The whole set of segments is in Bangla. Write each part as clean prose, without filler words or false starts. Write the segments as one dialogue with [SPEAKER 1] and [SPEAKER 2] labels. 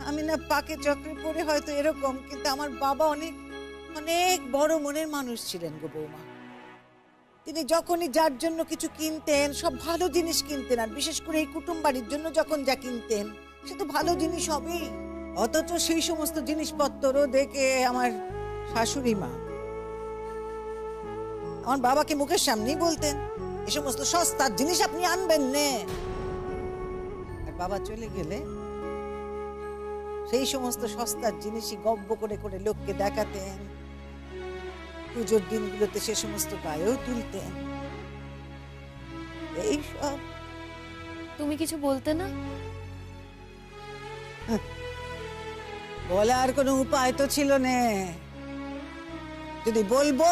[SPEAKER 1] আমি না পাকে চক্রে পড়ে হয়তো এরকম, কিন্তু আমার বাবা অনেক অনেক বড় মনের মানুষ ছিলেন গো বৌমা। তিনি যখনই যার জন্য কিছু কিনতেন সব ভালো জিনিস কিনতেন, আর বিশেষ করে এই কুটুম বাড়ির জন্য যখন যা কিনতেন সে তো ভালো জিনিস হবেই। অথচ সেই সমস্ত জিনিসপত্র দেখে আমার শাশুড়ি মা আমার বাবাকে মুখের সামনেই বলতেন, এ সমস্ত সস্তার জিনিস আপনি আনবেন নে। আর বাবা চলে গেলে সেই সমস্ত সস্তার জিনিসই গব্য করে করে লোককে দেখাতেন, পুজোর দিনগুলোতে সে সমস্ত গায়েও তুলতেন। এই সব
[SPEAKER 2] তুমি কিছু বলতে না?
[SPEAKER 1] বলার কোনো উপায় তো ছিল না। যদি বলবো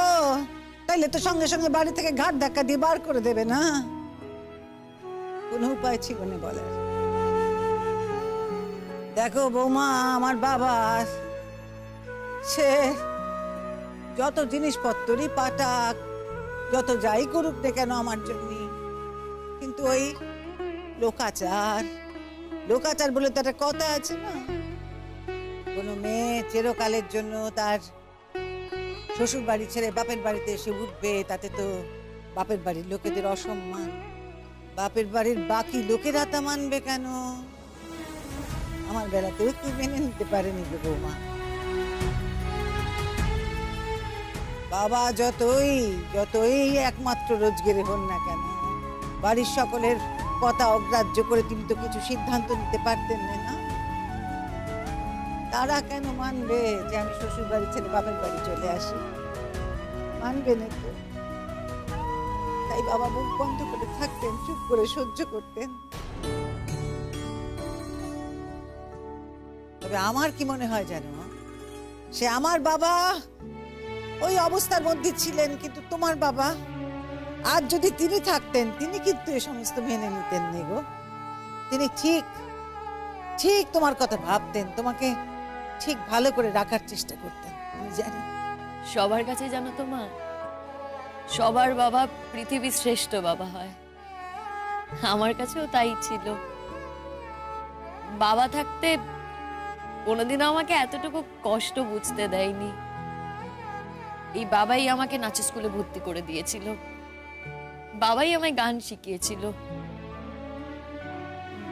[SPEAKER 1] তাইলে তো সঙ্গে সঙ্গে বাড়ি থেকে ঘাট ধাক্কা দিয়ে বার করে দেবে না। কোনো উপায় ছিল না বলার। দেখো বৌমা, আমার বাবা সে যত জিনিসপত্রই পাঠাক, যত যাই করুক না কেন আমার জন্য, কিন্তু ওই লোকাচার লোকাচার বলে তো একটা কথা আছে না, কোনো মেয়ে চিরকালের জন্য তার শ্বশুর বাড়ি ছেড়ে বাপের বাড়িতে এসে উঠবে, তাতে তো বাপের বাড়ির লোকেদের অসম্মান, বাপের বাড়ির বাকি লোকেরা তা মানবে কেন? আমার বেলাতেও কেউ মেনে নিতে পারেনি গো বৌমা। বাবা যতই যতই একমাত্র রোজগেরে হন না কেন, বাড়ির সকলের কথা অগ্রাহ্য করে তিনি তো কিছু সিদ্ধান্ত নিতে পারতেন না। তারা কেন মানবে যে আমি শ্বশুর বাড়ি ছেড়ে বাপের বাড়ি চলে আসি? মানবে না তো। তাই বাবা মুখ বন্ধ করে থাকতেন, চুপ করে সহ্য করতেন। তবে আমার কি মনে হয় জানো, সে আমার বাবা ওই অবস্থার মধ্যে ছিলেন, কিন্তু তোমার বাবা আজ যদি তিনি থাকতেন তিনি কিন্তু এ সমস্ত মেনে নিতেন না গো। তিনি ঠিক ঠিক তোমার কথা ভাবতেন, তোমাকে ঠিক ভালো করে রাখার চেষ্টা করতেন। আমি জানি
[SPEAKER 2] সবার কাছে জানো তো মা, সবার বাবা পৃথিবীর শ্রেষ্ঠ বাবা হয়। আমার কাছেও তাই ছিল। বাবা থাকতে কোনোদিনও আমাকে এতটুকু কষ্ট বুঝতে দেয়নি। এই বাবাই আমাকে নাচের স্কুলে ভর্তি করে দিয়েছিল, বাবাই আমায় গান শিখিয়েছিল,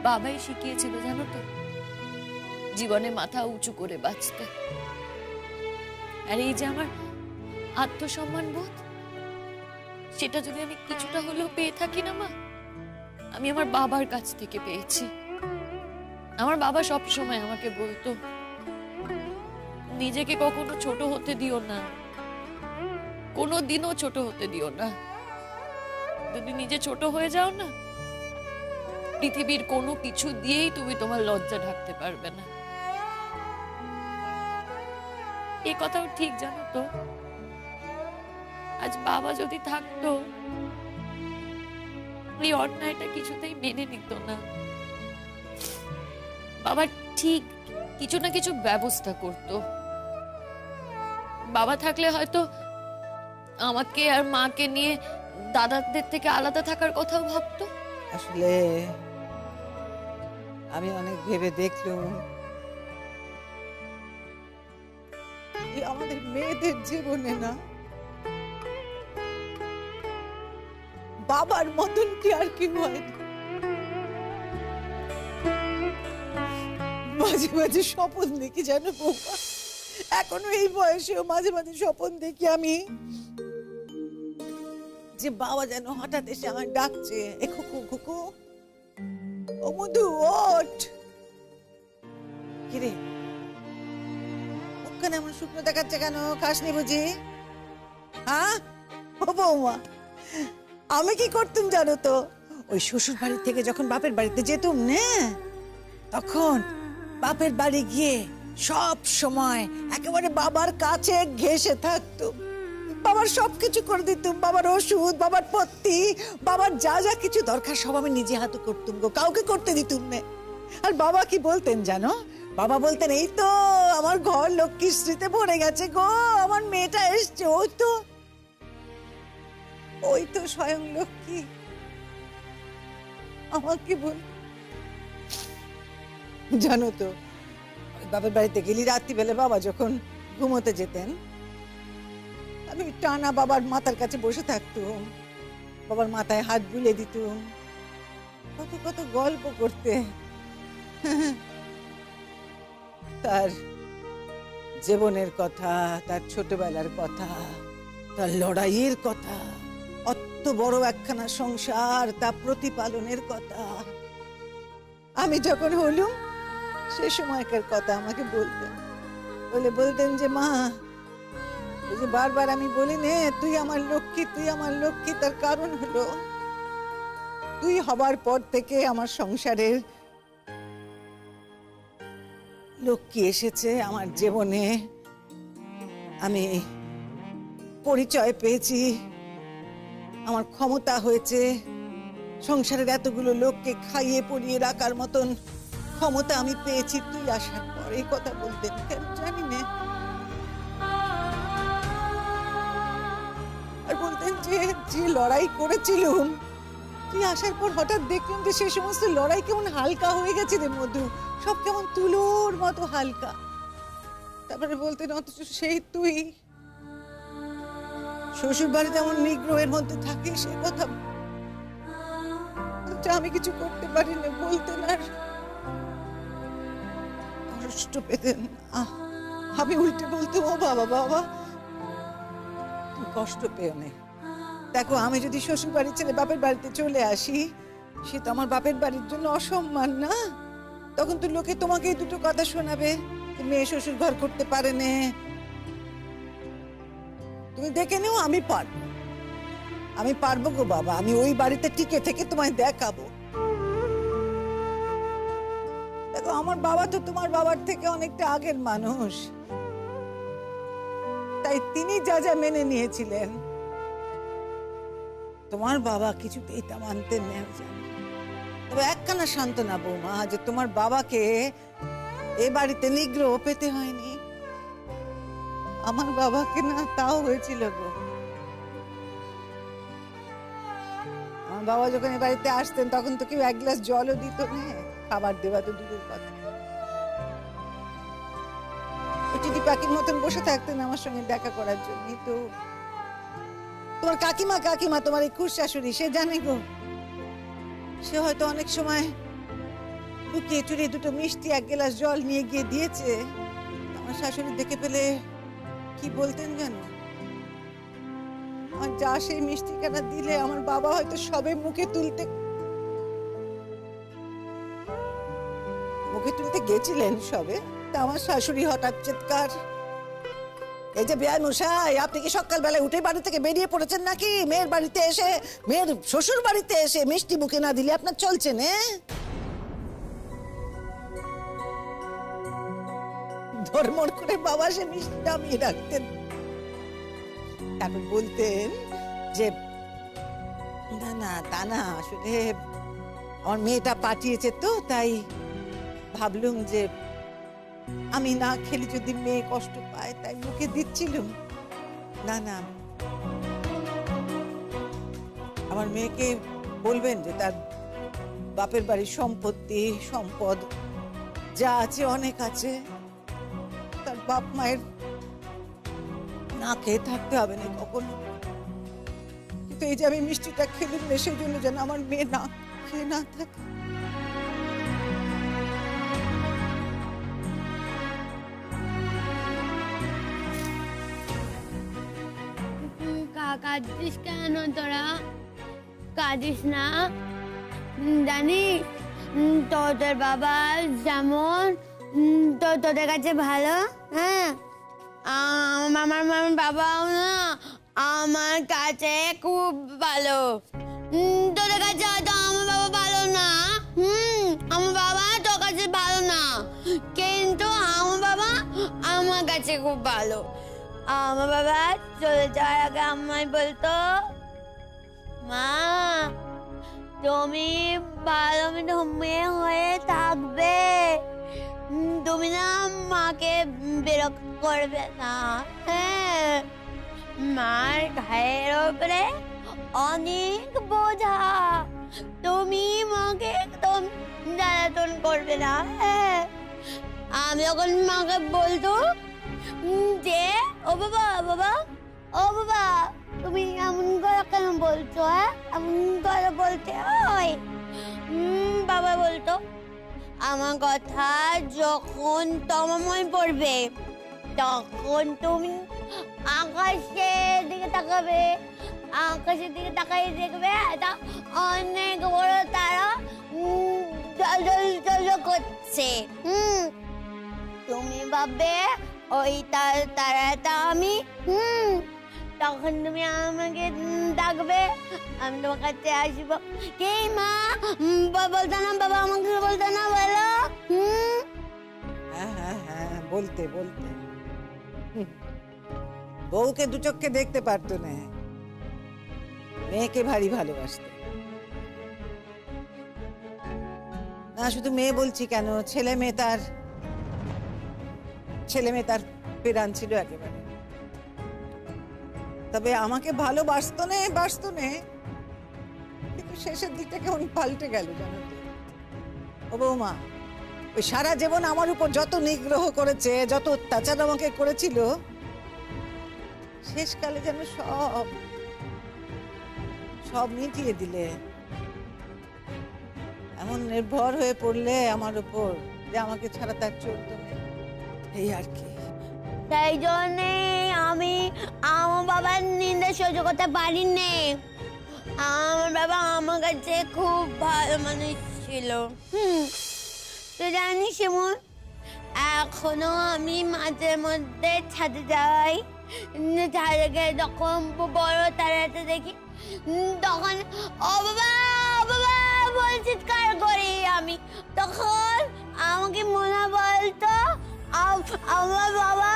[SPEAKER 2] বাবাই শিখিয়েছিল জানো তো জীবনে মাথা উঁচু করে বাঁচতে। আর এই যে আমার আত্মসম্মান বোধ, সেটা যদি আমি কিছুটা হলেও পেয়ে থাকি না মা, আমি আমার বাবার কাছ থেকে পেয়েছি। আমার বাবা সব সময় আমাকে বলতো, নিজেকে কখনো ছোট হতে দিও না, কোনো দিনও ছোট হতে দিও না। যদি নিজে ছোট হয়ে যাও না, পৃথিবীর কোনো কিছু দিয়েই তুমি তোমার লজ্জা ঢাকতে পারবে না। এ কথাও ঠিক জানো তো। আজ বাবা যদি থাকতো, এই অন্যায়টা কিছুতেই মেনে নিত না। বাবা ঠিক কিছু না কিছু ব্যবস্থা করত। বাবা থাকলে হয়তো আমাকে আর মাকে নিয়ে দাদাদের থেকে আলাদা থাকার কথাও ভাবতো।
[SPEAKER 1] আসলে আমি অনেক ভেবে দেখলুম, আমাদের মেয়েদের জীবনে না বাবার মতন কি আর কি হয় না। মাঝে মাঝে স্বপ্ন দেখি জানো বৌমা, এখনো এই বয়সেও মাঝে মাঝে স্বপ্ন দেখি আমি, যে বাবা যেন হঠাৎ এসে আমার ডাকছে, এ খুকু খুকু, ও মধু ওঠ। কিরে ওখানে আমার শুকনো দেখাচ্ছে কেন? খাসনি বুঝি? হ্যাঁ ও বৌমা, আমি কি করতাম জানো তো, ওই শ্বশুর বাড়ি থেকে যখন বাপের বাড়িতে যেতুম না, তখন বাপের বাড়ি গিয়ে সব সময় একেবারে বাবার কাছে ঘেঁষে থাকতুম, বাবার সবকিছু করে দিতুম, বাবার ওষুধ, বাবার পত্তি, বাবার যা যা কিছু দরকার সব আমি নিজে হাতে করতুম গো, কাউকে করতে দিতুম না। আর বাবা কি বলতেন জানো, বাবা বলতেন, এই তো আমার ঘর লক্ষ্মীশ্রীতে ভরে গেছে গো, আমার মেয়েটা এসছে, ওই তো স্বয়ং লক্ষ্মী। আমাকে বল জানো তো, বাপের বাড়িতে গেলি রাত্রিবেলা বাবা যখন ঘুমোতে যেতেন, আমি টানা বাবার মাথার কাছে বসে থাকতুম, বাবার মাথায় হাত বুলে দিতুম, কত কত গল্প করতে। তার জীবনের কথা, তার ছোটবেলার কথা, তার লড়াইয়ের কথা, অত বড় একখানা সংসার, তা প্রতিপালনের কথা। আমি যখন হলুম সে সময়কার কথা আমাকে বলতেন, বলতেন যে মা, ওই যে বারবার আমি বলি নে তুই আমার লক্ষ্মী, তুই আমার লক্ষ্মী, তার কারণ হলো তুই হবার পর থেকে আমার সংসারের লক্ষ্মী এসেছে আমার জীবনে। আমি পরিচয় পেয়েছি, আমার ক্ষমতা হয়েছে, সংসারের এতগুলো লোককে খাইয়ে পরিয়ে রাখার মতন ক্ষমতা আমি পেয়েছি তুই আসার পর। এই কথা বলতেন, কেন জানি না। আর বলতেন যে যে লড়াই করেছিলুম, তুই আসার পর হঠাৎ দেখলাম যে সেই সমস্ত লড়াই কেমন হালকা হয়ে গেছে রে মধু, সব কেমন তুলোর মতো হালকা। তারপরে বলতেন অথচ সেই তুই শ্বশুর বাড়িতে এমন নিগ্রহের মধ্যে থাকিস, সে কথা আমি কিছু করতে পারি না বলতেন। আর কষ্ট পেতেন। আমি উল্টে বলতাম ও বাবা বাবা তুমি কষ্ট পেও না। দেখো আমি যদি শ্বশুর বাড়ি ছেড়ে বাপের বাড়িতে চলে আসি, সে তো আমার বাপের বাড়ির জন্য অসম্মান না? তখন তো লোকে তোমাকে দুটো কথা শোনাবে, মেয়ে শ্বশুর ঘর করতে পারে না। তুমি দেখে নিও আমি পারবো, আমি পারবো গো বাবা, আমি ওই বাড়িতে টিকে থেকে তোমায় দেখাবো। দেখো আমার বাবা তো তোমার বাবার থেকে অনেকটা আগের মানুষ, তাই তিনি যা যা মেনে নিয়েছিলেন তোমার বাবা কিছুতেই তা মানতেন না। তবে একখানা সান্ত্বনা বৌমা, যে তোমার বাবাকে এ বাড়িতে নিগ্রহ পেতে হয়নি। আমার বাবাকে না তাও হয়েছিল গো। আমার বাবা যখন এ বাড়িতে আসতেন তখন তো কেউ এক গ্লাস জলও দিত না, খাবার দেওয়া তো দূরের কথা। টিটি পাখির মতন বসে থাকতেন আমার সঙ্গে দেখা করার জন্য। তো তোমার কাকিমা তোমার এই খুশ শাশুড়ি, সে জানে গো, সে হয়তো অনেক সময় লুকিয়ে চুরিয়ে দুটো মিষ্টি এক গ্লাস জল নিয়ে গিয়ে দিয়েছে। আমার শাশুড়ি দেখে পেলে কি বলতেন জানো, আর যা সেই মিষ্টি কেনা দিলে আমার বাবা হয়তো সবে মুখে তুলতে গেছিলেন সবে, তা আমার শাশুড়ি হঠাৎ চিৎকার, এই যে বেয়াই মশাই, আপনি কি সকালবেলায় উঠে বাড়ি থেকে বেরিয়ে পড়েছেন নাকি? মেয়ের বাড়িতে এসে, মেয়ের শ্বশুর বাড়িতে এসে মিষ্টি মুখে না দিলে আপনার চলছে না? ধর্মর করে বাবা সে মিষ্টি নামিয়ে রাখতেন। তারপর বলতেন যে না না তা না, আসলে আমার মেয়েটা পাঠিয়েছে তো, তাই ভাবলুম যে আমি না খেলে যদি মেয়ে কষ্ট পায় তাই মুখে দিচ্ছিলাম। না না, আমার মেয়েকে বলবেন যে তার বাপের বাড়ির সম্পত্তি সম্পদ যা আছে অনেক আছে, তার বাপ মায়ের না খেয়ে থাকতে হবে না কখনো। কিন্তু এই যে আমি মিষ্টিটা খেলুম না, সেই জন্য যেন আমার মেয়ে না খেয়ে না থাকে।
[SPEAKER 3] কাঁদিস কেন তোরা? কাঁদিস না, জানিস তোদের বাবা যেমন তোদের কাছে ভালো, হ্যাঁ আমার বাবাও না আমার কাছে খুব ভালো। তোদের কাছে হয়তো আমার বাবা ভালো না, আমার বাবা তোর কাছে ভালো না, কিন্তু আমার বাবা আমার কাছে খুব ভালো। আমার বাবা চলে যাওয়ার আগে আমায় বলতো, মা তুমি ভালো মেয়ে হয়ে থাকবে, তুমি না মাকে বিরক্ত করবে না। হ্যাঁ, মার ঘায়ের ওপরে অনেক বোঝা, তুমি মাকে একদম জ্বালাতন করবে না। হ্যাঁ, আমি যখন মাকে বলতো যে ও বাবা বাবা ও বাবা তুমি এমন করে কেন বলছো? হ্যাঁ, এমন করে বলতে হয়? বাবা বলতো আমার কথা যখন তোমার মনে পড়বে তখন তুমি আকাশের দিকে তাকাবে, আকাশের দিকে তাকাই দেখবে একটা অনেক বড় তারা জল করছে। তুমি ভাববে ওই তারাটা আমি। তখন তুমি আমাকে ডাকবে, আমি তোমার কাছে আসবো। কে মা? বলতো না বাবা, আমাকে বলতো না, বলো।
[SPEAKER 1] হ্যাঁ হ্যাঁ হ্যাঁ, বলতে বলতে বউকে দু চোখে দেখতে পারতো না, মেয়েকে ভারী ভালোবাসতো। না শুধু মেয়ে বলছি কেন, ছেলে মেয়ে তার প্রাণ ছিল একেবারে। তবে আমাকে ভালোবাসতো না, কিন্তু শেষের দিকটা কেমন পাল্টে গেল জানো তো। ও বৌমা, ওই সারা জীবন আমার উপর যত নিগ্রহ করেছে, যত অত্যাচার আমাকে করেছিল, শেষকালে যেন সব মিটিয়ে দিলে। এমন নির্ভর হয়ে পড়লে আমার উপর যে আমাকে ছাড়া তার চলতো না, এই আর কি।
[SPEAKER 3] তাই জন্যে আমি আমার বাবার নিন্দা সহ্য করতে পারিনি। আমার বাবা আমার কাছে খুব ভালো মানুষ ছিল। তুই জানিস এমন এখনো আমি মাঝে মধ্যে ছাদে যাই, ছাদে গিয়ে যখন বড় তারাটা দেখি তখন ও বাবা বলে চিৎকার করি আমি। তখন আমাকে মনে বলতো আমার বাবা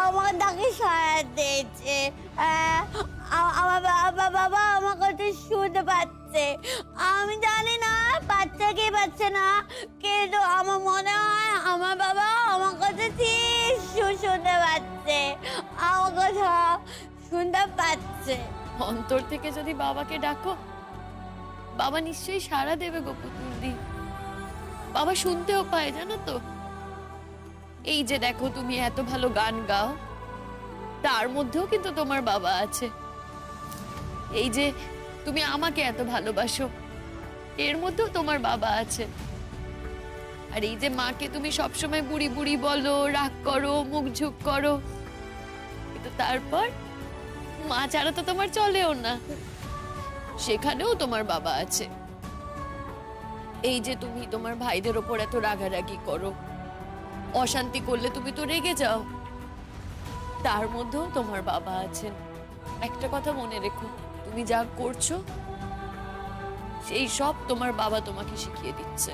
[SPEAKER 3] আমার ডাকে সাড়া দিয়েছে, আমার বাবা আমার কথা শুনতে পাচ্ছে। আমি জানি না পাচ্ছে কি পাচ্ছে না, কিন্তু আমার মনে হয় আমার বাবা আমার কথা ঠিক শুনতে পাচ্ছে, আমার কথা শুনতে পাচ্ছে।
[SPEAKER 2] অন্তর থেকে যদি বাবাকে ডাকো, বাবা নিশ্চয়ই সাড়া দেবে গো পুতুলদি। বাবা শুনতেও পায় জানো তো। এই যে দেখো তুমি এত ভালো গান গাও, তার মধ্যেও কিন্তু তোমার বাবা আছে। এই যে তুমি আমাকে এত ভালোবাসো, এর মধ্যেও তোমার বাবা আছে। আর এই যে মাকে তুমি সবসময় বুড়ি বুড়ি বলো, রাগ করো, মুখ ঝুঁক করো, কিন্তু তারপর মা ছাড়া তো তোমার চলেও না, সেখানেও তোমার বাবা আছে। এই যে তুমি তোমার ভাইদের ওপর এত রাগারাগি করো, অশান্তি করলে তুমি তো রেগে যাও, তার মধ্যেও তোমার বাবা আছেন। একটা কথা মনে রেখো, তুমি যা করছো সেই সব তোমার বাবা তোমাকে শিখিয়ে দিচ্ছে।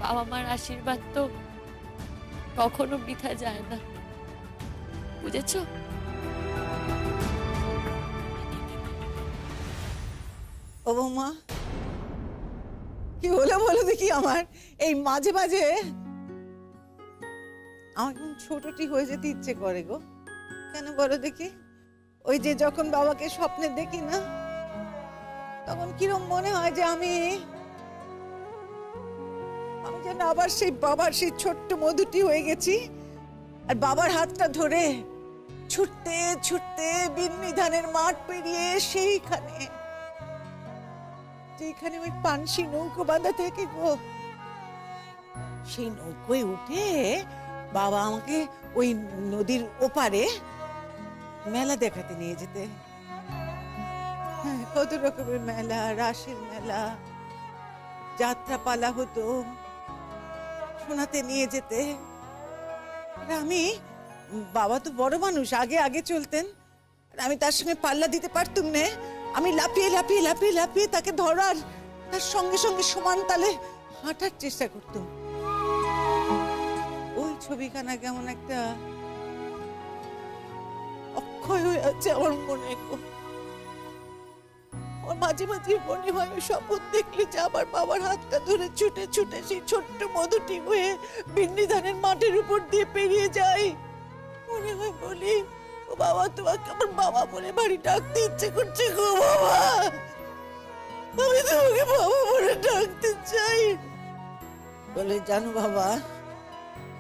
[SPEAKER 2] বাবা মার আশীর্বাদ তো কখনো বৃথা যায় না, বুঝেছো?
[SPEAKER 1] ও বৌমা, কি হলো বলো দেখি। আমার এই মাঝে মাঝে আমার কেমন ছোটটি হয়ে যেতে ইচ্ছে করে গো। কেন বলো দেখি? ওই যে যখন বাবাকে স্বপ্নে দেখি না, তখন কিরম মনে হয় যে আমি যেন আবার সেই বাবার সেই ছোট্ট মধুটি হয়ে গেছি, আর বাবার হাতটা ধরে ছুটতে ছুটতে বিন্নি ধানের মাঠ পেরিয়ে যেখানে ওই পানসি নৌকো বাঁধা থেকে গো, সেই নৌকোয় উঠে বাবা আমাকে ওই নদীর ওপারে মেলা দেখাতে নিয়ে যেতে। কত রকমের মেলা, রাসের মেলা, যাত্রা পালা হতো, শোনাতে নিয়ে যেতে। আমি, বাবা তো বড় মানুষ, আগে আগে চলতেন, আমি তার সঙ্গে পাল্লা দিতে পারতুম না। আমি লাফিয়ে লাফিয়ে লাফিয়ে লাফিয়ে তাকে ধরার, তার সঙ্গে সঙ্গে সমান তালে হাঁটার চেষ্টা করতাম। ওই ছবিখানা কেমন একটা অক্ষয় হয়ে আছে আমার মনে। আমার মাঝে মাঝে মনে হয় ওই স্বপ্ন দেখলে যে আমার বাবার হাতটা ধরে ছুটে ছুটে সেই ছোট্ট মধুটি হয়ে বিন্নি ধানের মাঠের উপর দিয়ে পেরিয়ে যাই। মনে হয় বলি, ও বাবা, তোমাকে আমার বাবা বলে বাড়ি ডাকতে ইচ্ছে করছে গো বাবা, আমি তোমাকে বাবা বলে ডাকতে চাই। বলে, জানো বাবা,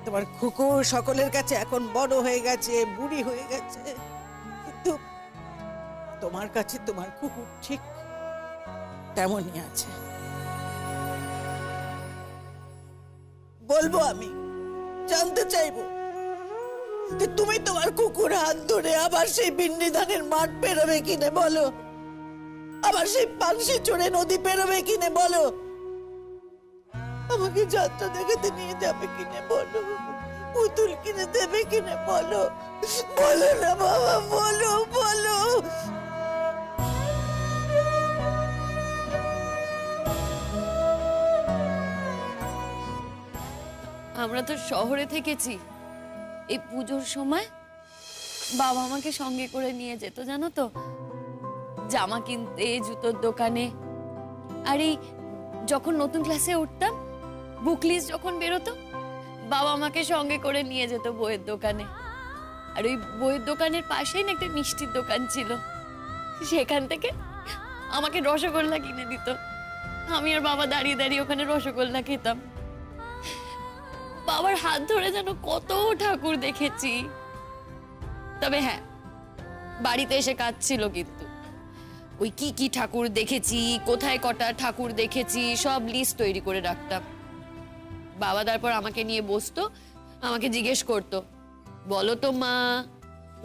[SPEAKER 1] তোমার কুকুর সকলের কাছে এখন বড় হয়ে গেছে, বুড়ি হয়ে গেছে, কিন্তু তোমার কাছে তোমার কুকুর ঠিক তেমনই আছে। বলবো, আমি জানতে চাইবো যে তুমি তোমার কুকুর হাত ধরে আবার সেই বিন্নি ধানের মাঠ পেরোবে কিনে বলো, আবার সেই পানসি চড়ে নদী পেরোবে কিনে বলো, আমাকে যাত্রা দেখাতে নিয়ে যাবে কিনে বলো, পুতুল কিনে দেবে কিনে বলো, বলো না বাবা, বলো বলো।
[SPEAKER 2] আমরা তো শহরে থেকেছি, এই পুজোর সময় বাবা আমাকে সঙ্গে করে নিয়ে যেত জানো তো, জামা কিনতে, জুতোর দোকানে। আর এই যখন নতুন ক্লাসে উঠতাম, বুক লিস্ট যখন বেরোতো, বাবা আমাকে সঙ্গে করে নিয়ে যেত বইয়ের দোকানে। আর ওই বইয়ের দোকানের পাশেই না একটা মিষ্টির দোকান ছিল, সেখান থেকে আমাকে রসগোল্লা কিনে দিত। আমি আর বাবা দাঁড়িয়ে দাঁড়িয়ে ওখানে রসগোল্লা খেতাম। বাবার হাত ধরে যেন কত ঠাকুর দেখেছি। তবে হ্যাঁ, বাড়িতে এসে কাজ ছিল, কিন্তু ওই কি কি ঠাকুর দেখেছি, কোথায় কটা ঠাকুর দেখেছি, সব লিস্ট তৈরি করে রাখতাম। বাবা তারপর আমাকে নিয়ে বসতো, আমাকে জিজ্ঞেস করতো, বলো তো মা,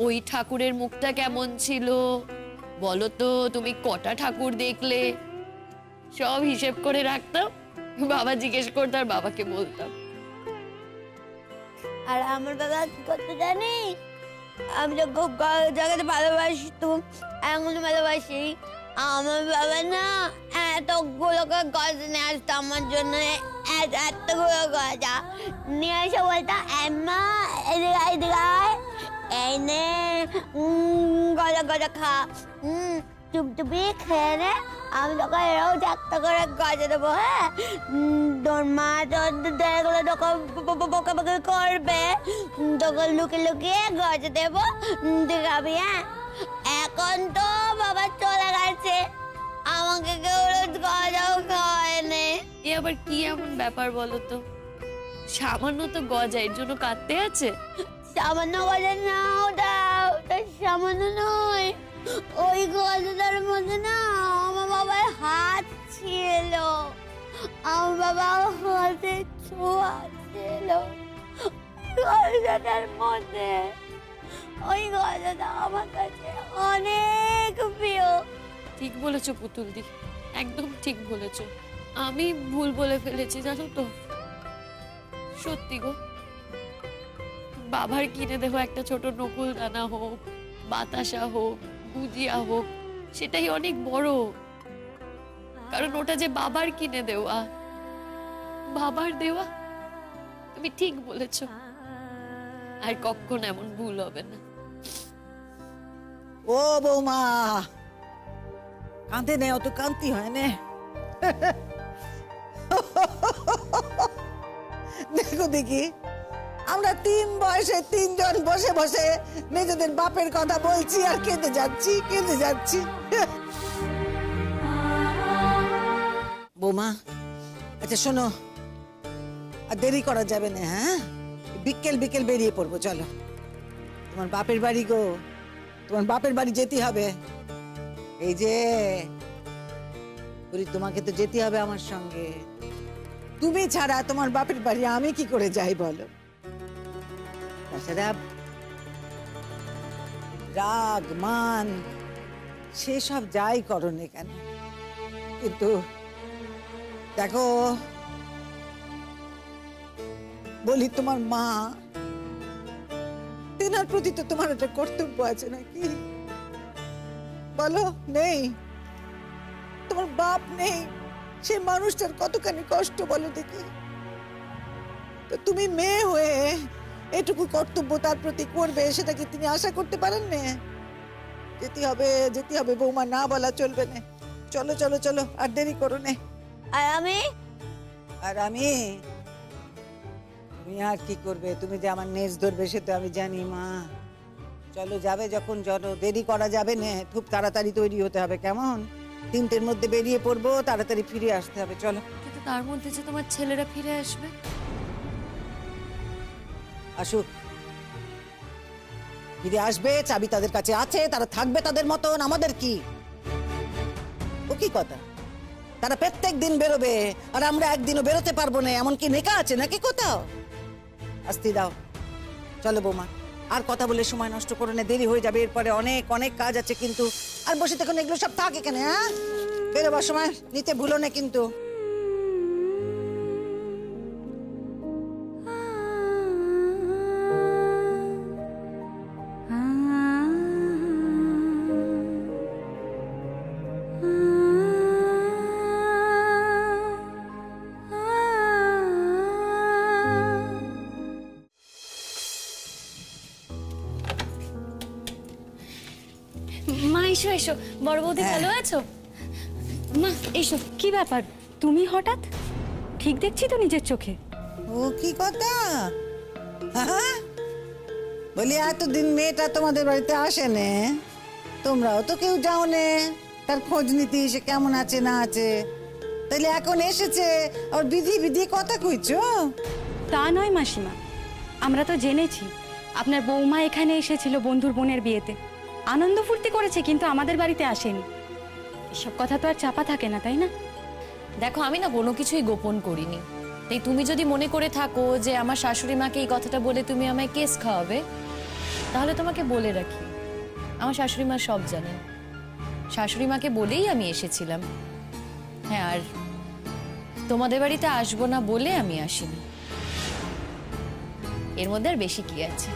[SPEAKER 2] ওই ঠাকুরের মুখটা কেমন ছিল, বলো তো তুমি কটা ঠাকুর দেখলে। সব হিসেব করে রাখতাম, বাবা জিজ্ঞেস করতো আর বাবাকে বলতাম।
[SPEAKER 3] আর আমার বাবা কি করতে জানিস? আমি তো খুব জায়গাতে ভালোবাসতাম, এমন ভালোবাসি। আমার বাবা না এতগুলো গাছ নিয়ে আসতো আমার জন্য, এতগুলো গজা নিয়ে এসে বলতো, এম্মা এদিকে এদিকে এই নে গজা গজা খা, চুপচুপি খেয়ে নে, আমি তোকে রোজ একটা করে গজা দেবো। হ্যাঁ, তোর মা তোর দেখলে তোকে বকাবকি করবে, তোকে লুকিয়ে লুকিয়ে গজা দেবো, তুই খাবি। হ্যাঁ, এখন তো বাবা চলে গেছে, আমাকে কেউ রোজ গজাও খাওয়ায় নে।
[SPEAKER 2] এ আবার কি এমন ব্যাপার বলো তো? সামান্য তো গজা, এর জন্য কাঁদতে আছে?
[SPEAKER 3] সামান্য গজা না, ওটা সামান্য নয়। ওই গজাটার মধ্যে না আমার বাবার হাত ছিল, আমার বাবার হাতে ছোঁয়া ছিল গজাটার মধ্যে। ওই গজাটা আমার কাছে অনেক প্রিয়।
[SPEAKER 2] ঠিক বলেছো পুতুল দি, একদম ঠিক বলেছো। আমি ভুল বলে ফেলেছি জানো তো, সত্যি গো। বাবার কিনে দেবো একটা ছোট নকুল দানা হোক, বাতাসা হোক, গুজিয়া হোক, সেটাই অনেক বড়, কারণ ওটা যে বাবার কিনে দেওয়া, বাবার দেওয়া। তুমি ঠিক বলেছো, আর কখনো এমন ভুল হবে না।
[SPEAKER 1] ও বৌমা, কাঁদে নে, অত কান্তি হয় নে। দেখো দেখি, আমরা তিন বয়সে তিনজন বসে বসে নিজেদের বাপের কথা বলছি আর কেঁদে যাচ্ছি, কেঁদে যাচ্ছি। বৌমা, আচ্ছা শোনো, আর দেরি করা যাবে না। হ্যাঁ, বিকেল বিকেল বেরিয়ে পড়বো, চলো। তোমার বাপের বাড়ি গো, তোমার বাপের বাড়ি যেতে হবে। এই যে বলি, তোমাকে তো যেতে হবে আমার সঙ্গে। তুমি ছাড়া তোমার বাপের বাড়ি আমি কি করে যাই বলো? তাছাড়া রাগ মান সেসব যাই করো না কেন, কিন্তু দেখো বলি, তোমার মা, তেনার প্রতি তো তোমার একটা কর্তব্য আছে নাকি বলো? নেই? তোমার বাপ নেই, সে মানুষটার কতখানি কষ্ট বলো দেখি। তো তুমি মেয়ে হয়ে এটুকু কর্তব্য তার প্রতি করবে, সেটা কি তিনি আশা করতে পারেন না? যেতে হবে, যেতে হবে বৌমা, না বলা চলবে না। চলো চলো চলো, আর দেরি করো না।
[SPEAKER 3] আর আমি
[SPEAKER 1] তুমি আর কি করবে? তুমি যে আমার নেজ ধরবে সে তো আমি জানি মা। চলো, যাবে যখন চলো, দেরি করা যাবে না, খুব তাড়াতাড়ি তৈরি হতে হবে, কেমন? 3টের মধ্যে বেরিয়ে পড়বো, তাড়াতাড়ি ফিরে আসতে হবে, চলো।
[SPEAKER 2] কিন্তু তার মধ্যে যে তোমার ছেলেরা ফিরে আসবে,
[SPEAKER 1] আসুক, ফিরে আসবে, চাবি তাদের কাছে আছে, তারা থাকবে তাদের মতন, আমাদের কি? ও কি কথা? তারা প্রত্যেক দিন বেরোবে আর আমরা একদিনও বেরোতে পারবো না, এমন কি নেকা আছে নাকি কোথাও? আস্তি দাও, চলো বৌমা, আর কথা বলে সময় নষ্ট করে না, দেরি হয়ে যাবে, এরপরে অনেক অনেক কাজ আছে কিন্তু। আর বসে থাকুন, এগুলো সব থাক এখানে। হ্যাঁ, বেরোবার সময় নিতে ভুলো না কিন্তু।
[SPEAKER 2] মা এসো এসো, বড় বৌদি ভালো আছো? মা এসো।
[SPEAKER 4] কি ব্যাপার, তুমি হঠাৎ? ঠিক দেখছি তো নিজের চোখে।
[SPEAKER 1] ও কি কথা? হ্যাঁ, বলি এতদিন মেয়েটা তোমাদের বাড়িতে আসে নে, তোমরাও তো কেউ যাও নে তার খোঁজ নিতে, সে কেমন আছে না আছে। তাইলে এখন এসেছে আর বিধি বিধি কথা কইছো?
[SPEAKER 4] তা নয় মাসিমা, আমরা তো জেনেছি আপনার বৌমা এখানে এসেছিল বন্ধুর বোনের বিয়েতে, আনন্দ ফুর্তি করেছে, কিন্তু আমাদের বাড়িতে আসেনি। এসব কথা তো আর চাপা থাকে না, তাই না?
[SPEAKER 2] দেখো, আমি না কোনো কিছুই গোপন করিনি। তাই তুমি যদি মনে করে থাকো যে আমার শাশুড়ি মাকে এই কথাটা বলে তুমি আমায় কেস খাওয়াবে, তাহলে তোমাকে বলে রাখি, আমার শাশুড়ি মা সব জানেন। শাশুড়ি মাকে বলেই আমি এসেছিলাম। হ্যাঁ, আর তোমাদের বাড়িতে আসবো না বলে আমি আসিনি। এর মধ্যে আর বেশি কি আছে?